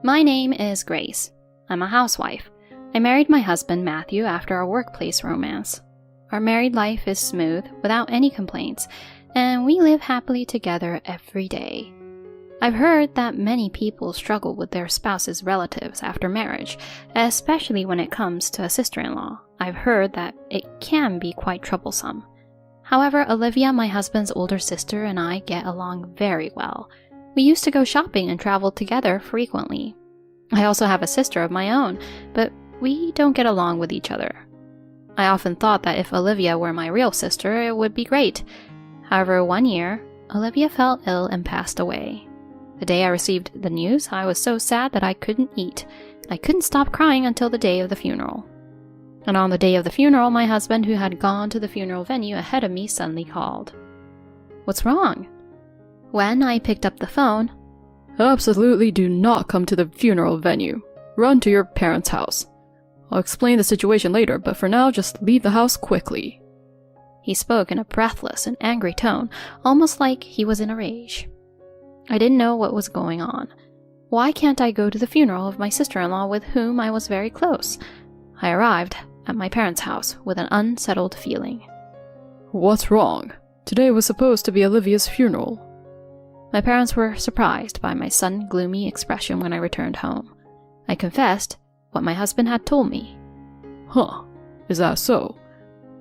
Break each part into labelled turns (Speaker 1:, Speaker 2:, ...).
Speaker 1: My name is Grace. I'm a housewife. I married my husband Matthew after our workplace romance. Our married life is smooth, without any complaints, and we live happily together every day. I've heard that many people struggle with their spouse's relatives after marriage, especially when it comes to a sister-in-law. I've heard that it can be quite troublesome. However, Olivia, my husband's older sister, and I get along very well. We used to go shopping and travel together frequently. I also have a sister of my own, but we don't get along with each other. I often thought that if Olivia were my real sister, it would be great. However, one year, Olivia fell ill and passed away. The day I received the news, I was so sad that I couldn't eat. I couldn't stop crying until the day of the funeral. And on the day of the funeral, my husband, who had gone to the funeral venue ahead of me, suddenly called. "What's wrong?" When I picked up the phone,
Speaker 2: "Absolutely do not come to the funeral venue. Run to your parents' house. I'll explain the situation later, but for now, just leave the house quickly."
Speaker 1: He spoke in a breathless and angry tone, almost like he was in a rage. I didn't know what was going on. Why can't I go to the funeral of my sister-in-law with whom I was very close? I arrived at my parents' house with an unsettled feeling.
Speaker 2: "What's wrong? Today was supposed to be Olivia's funeral."
Speaker 1: My parents were surprised by my sudden gloomy expression when I returned home. I confessed what my husband had told me.
Speaker 2: "Huh, is that so?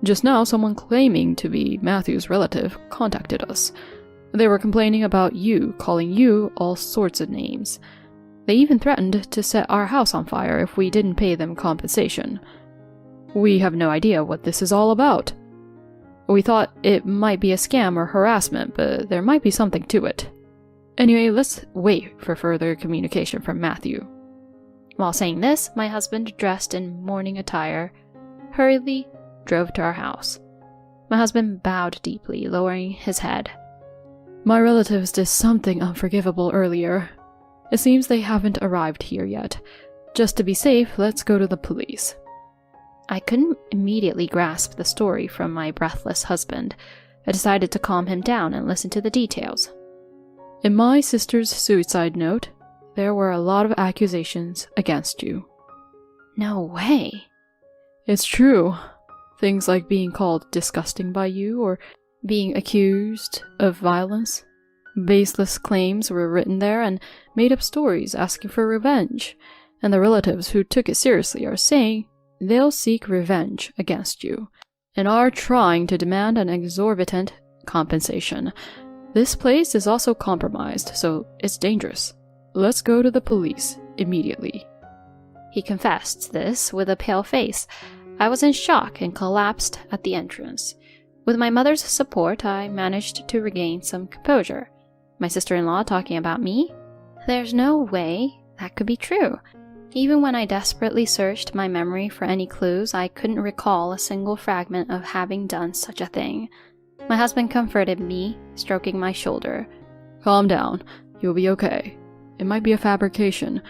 Speaker 2: Just now someone claiming to be Matthew's relative contacted us. They were complaining about you, calling you all sorts of names. They even threatened to set our house on fire if we didn't pay them compensation. We have no idea what this is all about. We thought it might be a scam or harassment, but there might be something to it. Anyway, let's wait for further communication from Matthew."
Speaker 1: While saying this, my husband, dressed in mourning attire, hurriedly drove to our house. My husband bowed deeply, lowering his head.
Speaker 2: "My relatives did something unforgivable earlier. It seems they haven't arrived here yet. Just to be safe, let's go to the police."
Speaker 1: I couldn't immediately grasp the story from my breathless husband. I decided to calm him down and listen to the details.
Speaker 2: "In my sister's suicide note, there were a lot of accusations against you."
Speaker 1: No way.
Speaker 2: "It's true. Things like being called disgusting by you or being accused of violence. Baseless claims were written there and made-up stories asking for revenge, and the relatives who took it seriously are saying they'll seek revenge against you and are trying to demand an exorbitant compensation. This place is also compromised, so it's dangerous. Let's go to the police immediately."
Speaker 1: He confessed this with a pale face. I was in shock and collapsed at the entrance. With my mother's support, I managed to regain some composure. My sister-in-law talking about me? There's no way that could be true. Even when I desperately searched my memory for any clues, I couldn't recall a single fragment of having done such a thing. My husband comforted me, stroking my shoulder.
Speaker 2: "Calm down. You'll be okay. It might be a fabrication.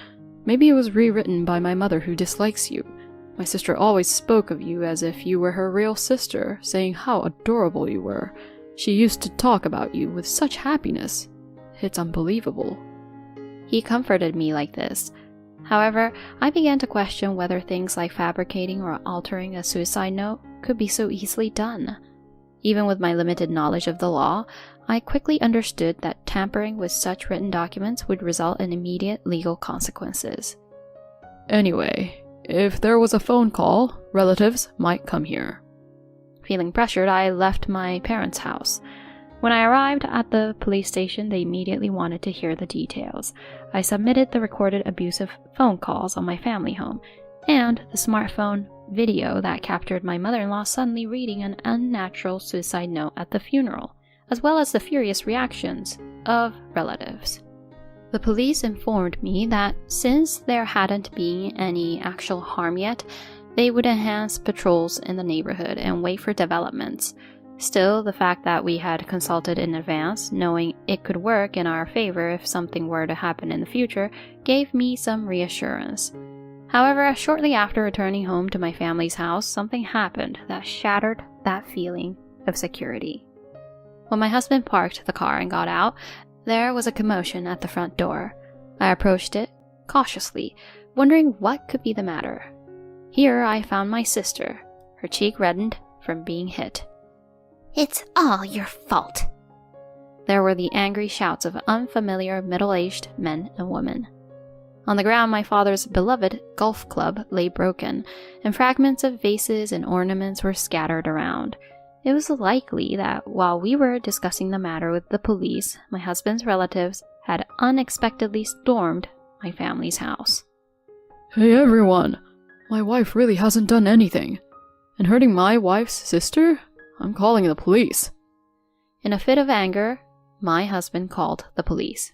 Speaker 2: Maybe it was rewritten by my mother who dislikes you. My sister always spoke of you as if you were her real sister, saying how adorable you were. She used to talk about you with such happiness. It's unbelievable."
Speaker 1: He comforted me like this. However, I began to question whether things like fabricating or altering a suicide note could be so easily done. Even with my limited knowledge of the law, I quickly understood that tampering with such written documents would result in immediate legal consequences.
Speaker 2: "Anyway, if there was a phone call, relatives might come here."
Speaker 1: Feeling pressured, I left my parents' house. When I arrived at the police station, they immediately wanted to hear the details. I submitted the recorded abusive phone calls on my family home, and the smartphone video that captured my mother-in-law suddenly reading an unnatural suicide note at the funeral, as well as the furious reactions of relatives. The police informed me that since there hadn't been any actual harm yet, they would enhance patrols in the neighborhood and wait for developments. Still, the fact that we had consulted in advance, knowing it could work in our favor if something were to happen in the future, gave me some reassurance. However, shortly after returning home to my family's house, something happened that shattered that feeling of security. When my husband parked the car and got out, there was a commotion at the front door. I approached it, cautiously, wondering what could be the matter. Here I found my sister, her cheek reddened from being hit. "It's all your fault." There were the angry shouts of unfamiliar middle-aged men and women. On the ground, my father's beloved golf club lay broken, and fragments of vases and ornaments were scattered around. It was likely that while we were discussing the matter with the police, my husband's relatives had unexpectedly stormed my family's house.
Speaker 2: Hey everyone! My wife really hasn't done anything. And hurting my wife's sister? I'm calling the police.
Speaker 1: In a fit of anger, my husband called the police.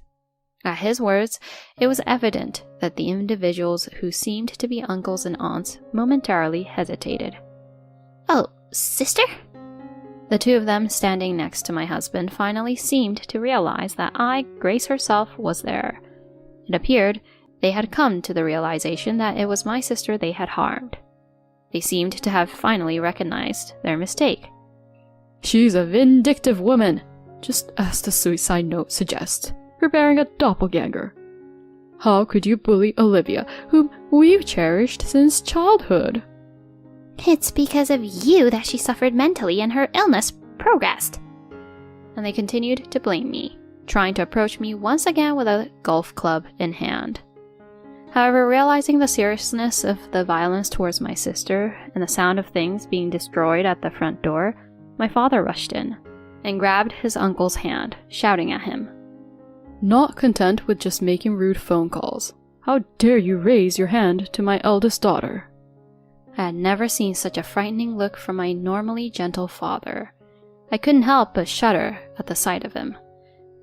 Speaker 1: At his words, it was evident that the individuals who seemed to be uncles and aunts momentarily hesitated. "Oh, sister?" The two of them standing next to my husband finally seemed to realize that I, Grace herself, was there. It appeared they had come to the realization that it was my sister they had harmed. They seemed to have finally recognized their mistake.
Speaker 2: She's a vindictive woman, just as the suicide note suggests, preparing a doppelganger. How could you bully Olivia, whom we've cherished since childhood?
Speaker 1: "It's because of you that she suffered mentally and her illness progressed." And they continued to blame me, trying to approach me once again with a golf club in hand. However, realizing the seriousness of the violence towards my sister and the sound of things being destroyed at the front door, my father rushed in and grabbed his uncle's hand, shouting at him.
Speaker 2: Not content with just making rude phone calls, how dare you raise your hand to my eldest daughter?
Speaker 1: I had never seen such a frightening look from my normally gentle father. I couldn't help but shudder at the sight of him.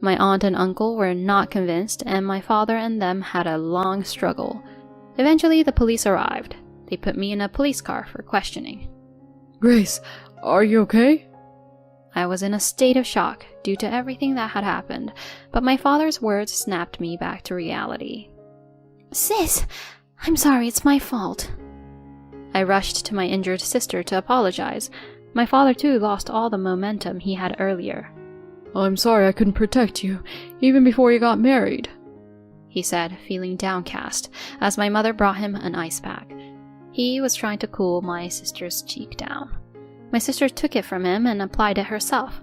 Speaker 1: My aunt and uncle were not convinced, and my father and them had a long struggle. Eventually, the police arrived. They put me in a police car for questioning.
Speaker 2: Grace, are you okay?
Speaker 1: I was in a state of shock due to everything that had happened, but my father's words snapped me back to reality. "Sis, I'm sorry, it's my fault." I rushed to my injured sister to apologize. My father too lost all the momentum he had earlier.
Speaker 2: I'm sorry I couldn't protect you, even before you got married,
Speaker 1: he said, feeling downcast, as my mother brought him an ice pack. He was trying to cool my sister's cheek down. My sister took it from him and applied it herself.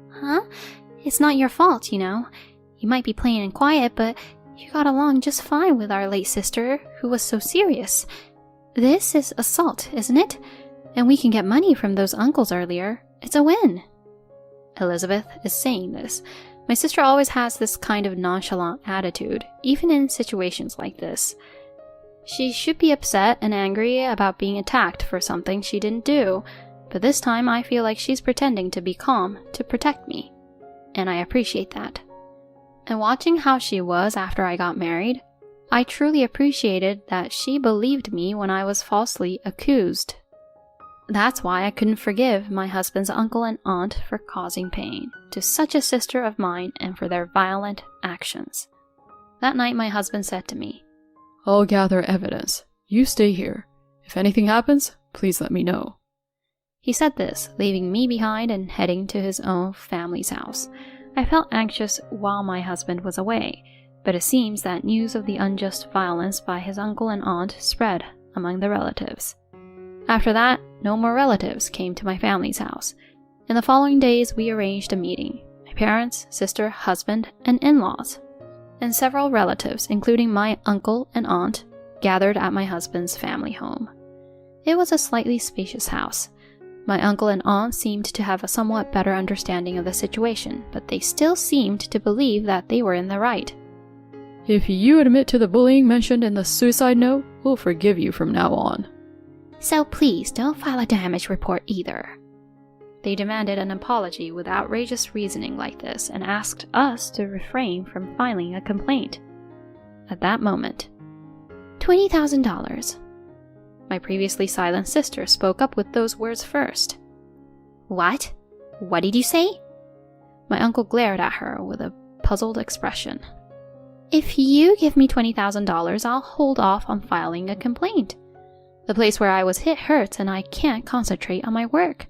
Speaker 1: "Huh? It's not your fault, you know. You might be plain and quiet, but you got along just fine with our late sister, who was so serious. This is assault, isn't it? And we can get money from those uncles earlier. It's a win." Elizabeth is saying this. My sister always has this kind of nonchalant attitude, even in situations like this. She should be upset and angry about being attacked for something she didn't do, but this time I feel like she's pretending to be calm to protect me, and I appreciate that. And watching how she was after I got married, I truly appreciated that she believed me when I was falsely accused. That's why I couldn't forgive my husband's uncle and aunt for causing pain to such a sister of mine and for their violent actions. That night my husband said to me,
Speaker 2: I'll gather evidence. You stay here. If anything happens, please let me know.
Speaker 1: He said this, leaving me behind and heading to his own family's house. I felt anxious while my husband was away, but it seems that news of the unjust violence by his uncle and aunt spread among the relatives. After that, no more relatives came to my family's house. In the following days, we arranged a meeting. My parents, sister, husband, and in-laws, and several relatives, including my uncle and aunt, gathered at my husband's family home. It was a slightly spacious house. My uncle and aunt seemed to have a somewhat better understanding of the situation, but they still seemed to believe that they were in the right.
Speaker 2: If you admit to the bullying mentioned in the suicide note, we'll forgive you from now on.
Speaker 1: So please don't file a damage report either. They demanded an apology with outrageous reasoning like this and asked us to refrain from filing a complaint. At that moment, $20,000. My previously silent sister spoke up with those words first. What? What did you say? My uncle glared at her with a puzzled expression. If you give me $20,000, I'll hold off on filing a complaint. The place where I was hit hurts and I can't concentrate on my work.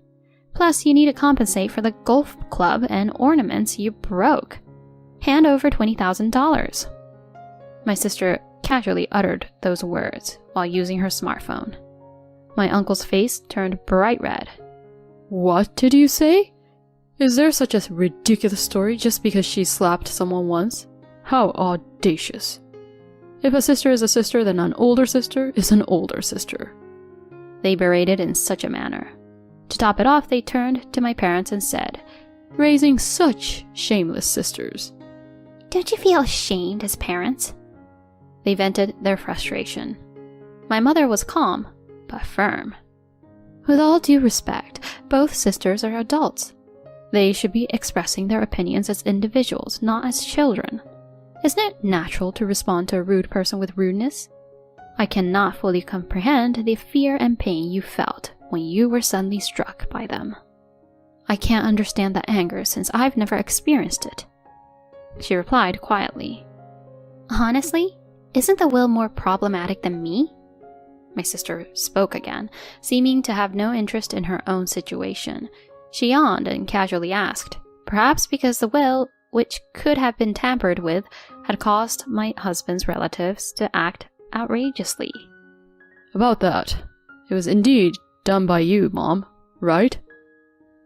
Speaker 1: Plus, you need to compensate for the golf club and ornaments you broke. Hand over $20,000. My sister casually uttered those words while using her smartphone. My uncle's face turned bright red.
Speaker 2: What did you say? Is there such a ridiculous story just because she slapped someone once? How audacious. If a sister is a sister, then an older sister is an older sister.
Speaker 1: They berated in such a manner. To top it off, they turned to my parents and said,
Speaker 2: Raising such shameless sisters.
Speaker 1: Don't you feel ashamed as parents? They vented their frustration. My mother was calm, but firm. With all due respect, both sisters are adults. They should be expressing their opinions as individuals, not as children. Isn't it natural to respond to a rude person with rudeness? I cannot fully comprehend the fear and pain you felt when you were suddenly struck by them. I can't understand the anger since I've never experienced it. She replied quietly. Honestly, isn't the will more problematic than me? My sister spoke again, seeming to have no interest in her own situation. She yawned and casually asked, perhaps because the will, which could have been tampered with, had caused my husband's relatives to act outrageously.
Speaker 2: About that, it was indeed done by you, Mom, right?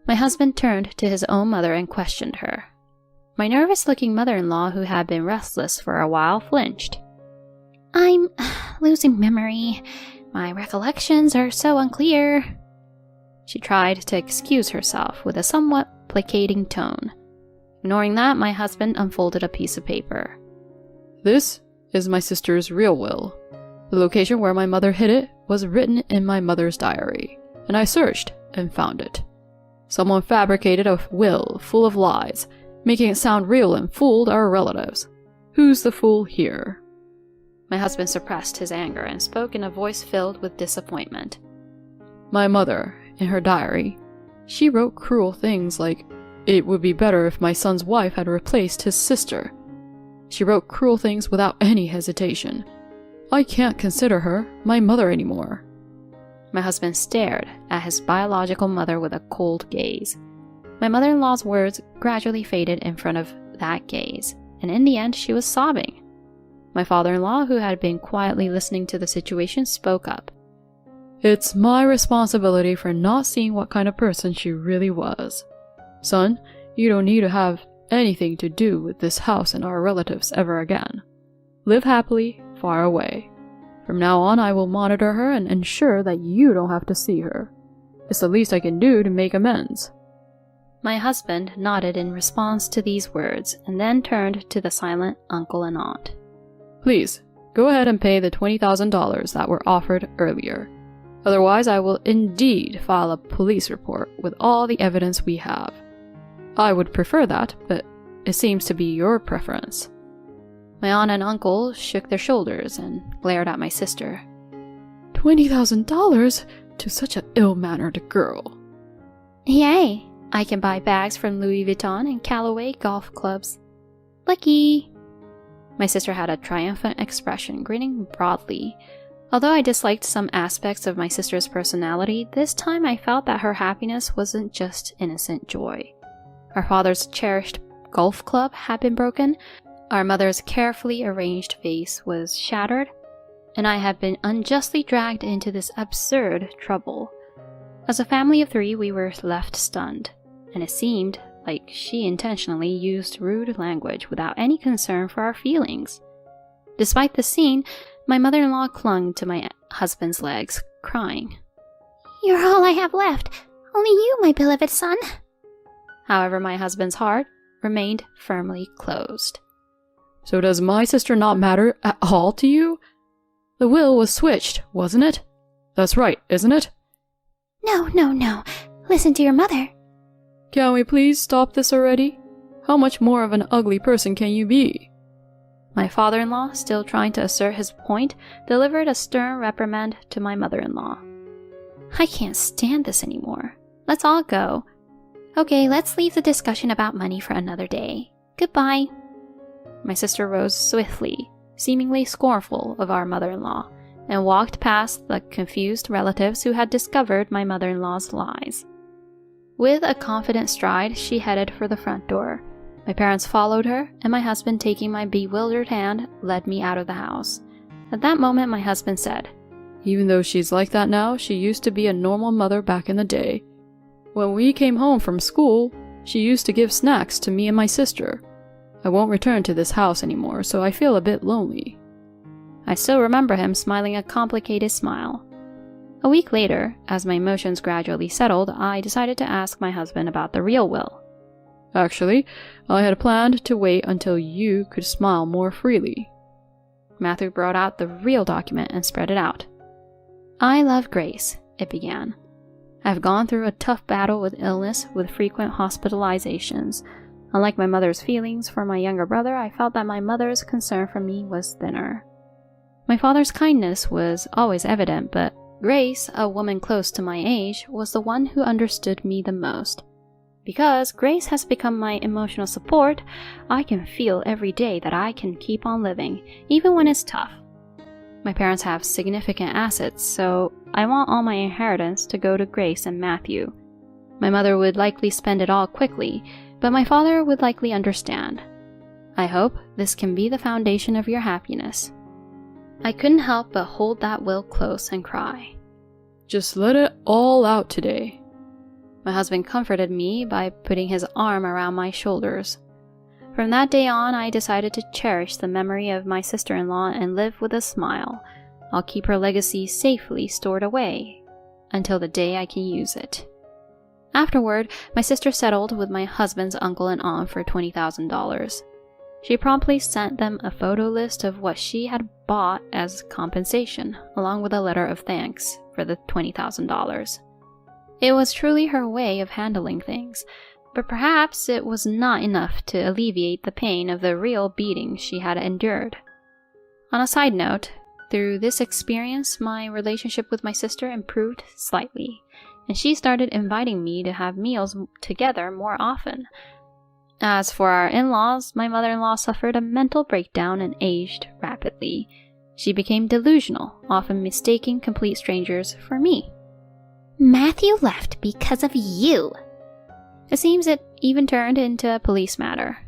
Speaker 1: My husband turned to his own mother and questioned her. My nervous-looking mother-in-law, who had been restless for a while, flinched. I'm losing memory. My recollections are so unclear. She tried to excuse herself with a somewhat placating tone. Ignoring that, my husband unfolded a piece of paper.
Speaker 2: This is my sister's real will. The location where my mother hid it was written in my mother's diary, and I searched and found it. Someone fabricated a will full of lies, making it sound real and fooled our relatives. Who's the fool here?
Speaker 1: My husband suppressed his anger and spoke in a voice filled with disappointment.
Speaker 2: My mother, in her diary, she wrote cruel things like, it would be better if my son's wife had replaced his sister. She wrote cruel things without any hesitation. I can't consider her my mother anymore.
Speaker 1: My husband stared at his biological mother with a cold gaze. My mother-in-law's words gradually faded in front of that gaze, and in the end she was sobbing. My father-in-law, who had been quietly listening to the situation, spoke up.
Speaker 2: It's my responsibility for not seeing what kind of person she really was. Son, you don't need to have anything to do with this house and our relatives ever again. Live happily, far away. From now on, I will monitor her and ensure that you don't have to see her. It's the least I can do to make amends.
Speaker 1: My husband nodded in response to these words and then turned to the silent uncle and aunt.
Speaker 2: Please, go ahead and pay the $20,000 that were offered earlier. Otherwise, I will indeed file a police report with all the evidence we have. I would prefer that, but it seems to be your preference.
Speaker 1: My aunt and uncle shook their shoulders and glared at my sister.
Speaker 2: $20,000 to such an ill-mannered girl.
Speaker 1: Yay! I can buy bags from Louis Vuitton and Callaway golf clubs. Lucky! My sister had a triumphant expression, grinning broadly. Although I disliked some aspects of my sister's personality, this time I felt that her happiness wasn't just innocent joy. Our father's cherished golf club had been broken, our mother's carefully arranged vase was shattered, and I had been unjustly dragged into this absurd trouble. As a family of three, we were left stunned, and it seemed like she intentionally used rude language without any concern for our feelings. Despite the scene, my mother-in-law clung to my husband's legs, crying. You're all I have left. Only you, my beloved son. However, my husband's heart remained firmly closed.
Speaker 2: So does my sister not matter at all to you? The will was switched, wasn't it? That's right, isn't it?
Speaker 1: No. Listen to your mother.
Speaker 2: Can we please stop this already? How much more of an ugly person can you be?
Speaker 1: My father-in-law, still trying to assert his point, delivered a stern reprimand to my mother-in-law. I can't stand this anymore. Let's all go. Okay, let's leave the discussion about money for another day. Goodbye. My sister rose swiftly, seemingly scornful of our mother-in-law, and walked past the confused relatives who had discovered my mother-in-law's lies. With a confident stride, she headed for the front door. My parents followed her, and my husband, taking my bewildered hand, led me out of the house. At that moment, my husband said,
Speaker 2: "Even though she's like that now, she used to be a normal mother back in the day. When we came home from school, she used to give snacks to me and my sister. I won't return to this house anymore, so I feel a bit lonely."
Speaker 1: I still remember him smiling a complicated smile. A week later, as my emotions gradually settled, I decided to ask my husband about the real will.
Speaker 2: "Actually, I had planned to wait until you could smile more freely."
Speaker 1: Matthew brought out the real document and spread it out. "I love Grace," it began. "I've gone through a tough battle with illness with frequent hospitalizations. Unlike my mother's feelings for my younger brother, I felt that my mother's concern for me was thinner. My father's kindness was always evident, but Grace, a woman close to my age, was the one who understood me the most. Because Grace has become my emotional support, I can feel every day that I can keep on living, even when it's tough. My parents have significant assets, so I want all my inheritance to go to Grace and Matthew. My mother would likely spend it all quickly, but my father would likely understand. I hope this can be the foundation of your happiness." I couldn't help but hold that will close and cry.
Speaker 2: "Just let it all out today."
Speaker 1: My husband comforted me by putting his arm around my shoulders. From that day on, I decided to cherish the memory of my sister-in-law and live with a smile. I'll keep her legacy safely stored away until the day I can use it. Afterward, my sister settled with my husband's uncle and aunt for $20,000. She promptly sent them a photo list of what she had bought as compensation, along with a letter of thanks for the $20,000. It was truly her way of handling things, but perhaps it was not enough to alleviate the pain of the real beating she had endured. On a side note, through this experience, my relationship with my sister improved slightly, and she started inviting me to have meals together more often. As for our in-laws, my mother-in-law suffered a mental breakdown and aged rapidly. She became delusional, often mistaking complete strangers for me.
Speaker 3: "Matthew left because of you."
Speaker 1: It seems it even turned into a police matter.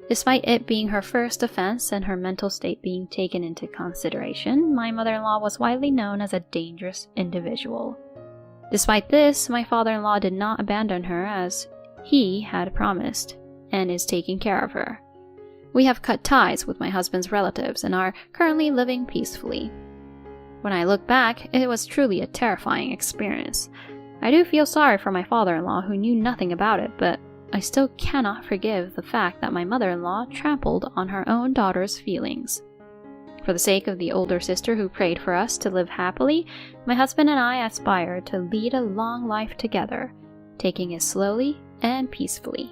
Speaker 1: Despite it being her first offense and her mental state being taken into consideration, my mother-in-law was widely known as a dangerous individual. Despite this, my father-in-law did not abandon her as he had promised, and is taking care of her. We have cut ties with my husband's relatives and are currently living peacefully. When I look back, it was truly a terrifying experience. I do feel sorry for my father-in-law who knew nothing about it, but I still cannot forgive the fact that my mother-in-law trampled on her own daughter's feelings. For the sake of the older sister who prayed for us to live happily, my husband and I aspire to lead a long life together, taking it slowly and peacefully.